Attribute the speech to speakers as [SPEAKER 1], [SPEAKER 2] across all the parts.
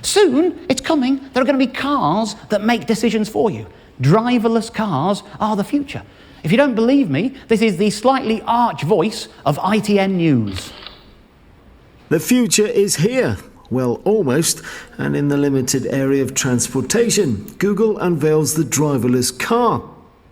[SPEAKER 1] Soon, it's coming, there are going to be cars that make decisions for you. Driverless cars are the future. If you don't believe me, this is the slightly arch voice of ITN News.
[SPEAKER 2] The future is here. Well, almost. And in the limited area of transportation, Google unveils the driverless car.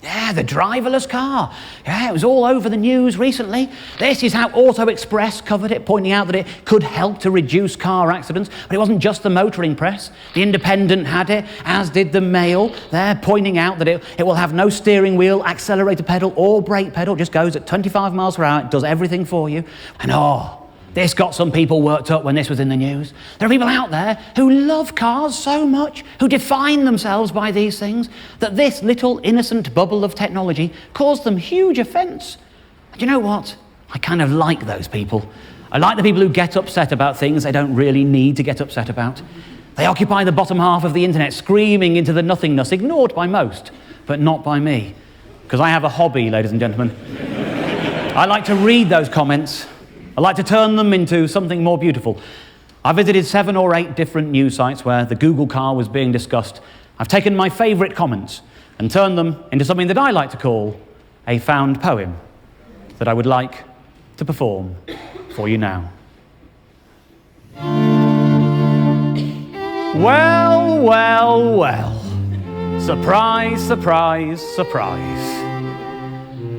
[SPEAKER 1] Yeah, the driverless car. Yeah, it was all over the news recently. This is how Auto Express covered it, pointing out that it could help to reduce car accidents. But it wasn't just the motoring press. The Independent had it, as did the Mail. They're pointing out that it will have no steering wheel, accelerator pedal, or brake pedal. It just goes at 25 miles per hour. It does everything for you. And this got some people worked up when this was in the news. There are people out there who love cars so much, who define themselves by these things, that this little innocent bubble of technology caused them huge offence. And you know what? I kind of like those people. I like the people who get upset about things they don't really need to get upset about. They occupy the bottom half of the internet, screaming into the nothingness, ignored by most, but not by me. Because I have a hobby, ladies and gentlemen. I like to read those comments. I like to turn them into something more beautiful. I visited 7 or 8 different news sites where the Google car was being discussed. I've taken my favourite comments and turned them into something that I like to call a found poem that I would like to perform for you now. Well, well, well. Surprise, surprise, surprise.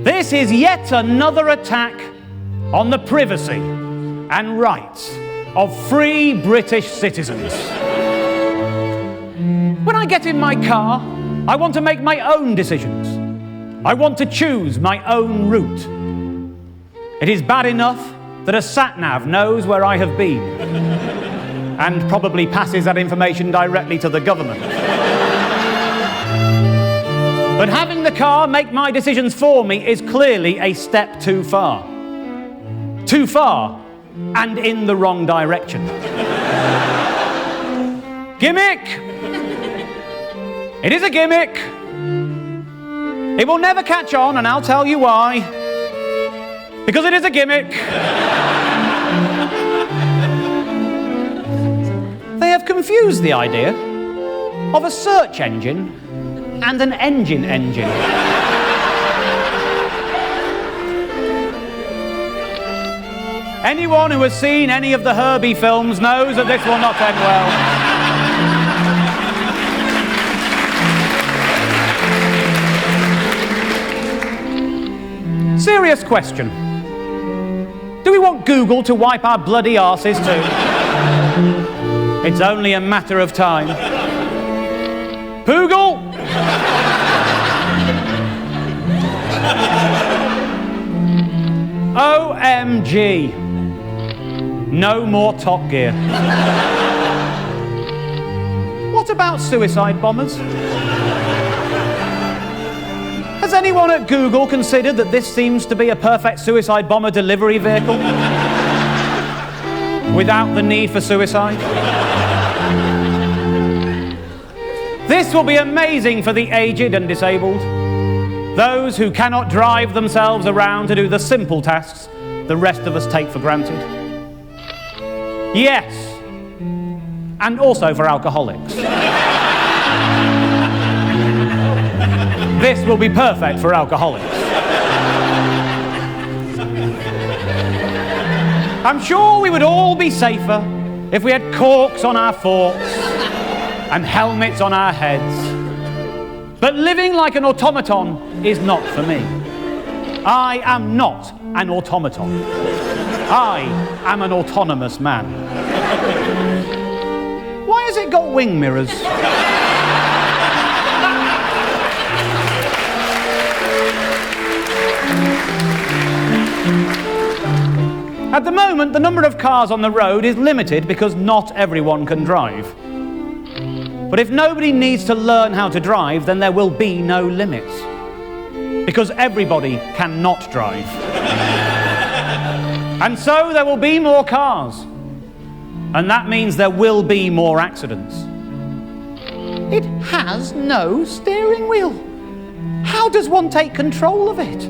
[SPEAKER 1] This is yet another attack on the privacy and rights of free British citizens. When I get in my car, I want to make my own decisions. I want to choose my own route. It is bad enough that a sat-nav knows where I have been and probably passes that information directly to the government. But having the car make my decisions for me is clearly a step too far. Too far, and in the wrong direction. Gimmick! It is a gimmick. It will never catch on, and I'll tell you why. Because it is a gimmick. They have confused the idea of a search engine and an engine. Anyone who has seen any of the Herbie films knows that this will not end well. Serious question. Do we want Google to wipe our bloody arses too? It's only a matter of time. Poogle! OMG. No more Top Gear. What about suicide bombers? Has anyone at Google considered that this seems to be a perfect suicide bomber delivery vehicle? Without the need for suicide? This will be amazing for the aged and disabled. Those who cannot drive themselves around to do the simple tasks the rest of us take for granted. Yes, and also for alcoholics. This will be perfect for alcoholics. I'm sure we would all be safer if we had corks on our forks and helmets on our heads. But living like an automaton is not for me. I am not an automaton. I am an autonomous man. Why has it got wing mirrors? At the moment, the number of cars on the road is limited because not everyone can drive. But if nobody needs to learn how to drive, then there will be no limits. Because everybody cannot drive. And so there will be more cars. And that means there will be more accidents. It has no steering wheel. How does one take control of it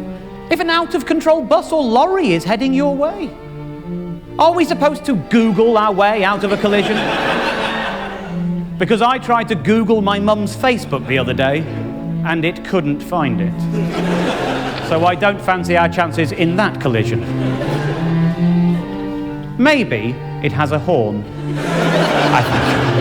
[SPEAKER 1] if an out-of-control bus or lorry is heading your way? Are we supposed to Google our way out of a collision? Because I tried to Google my mum's Facebook the other day, and it couldn't find it. So I don't fancy our chances in that collision. Maybe it has a horn. I think.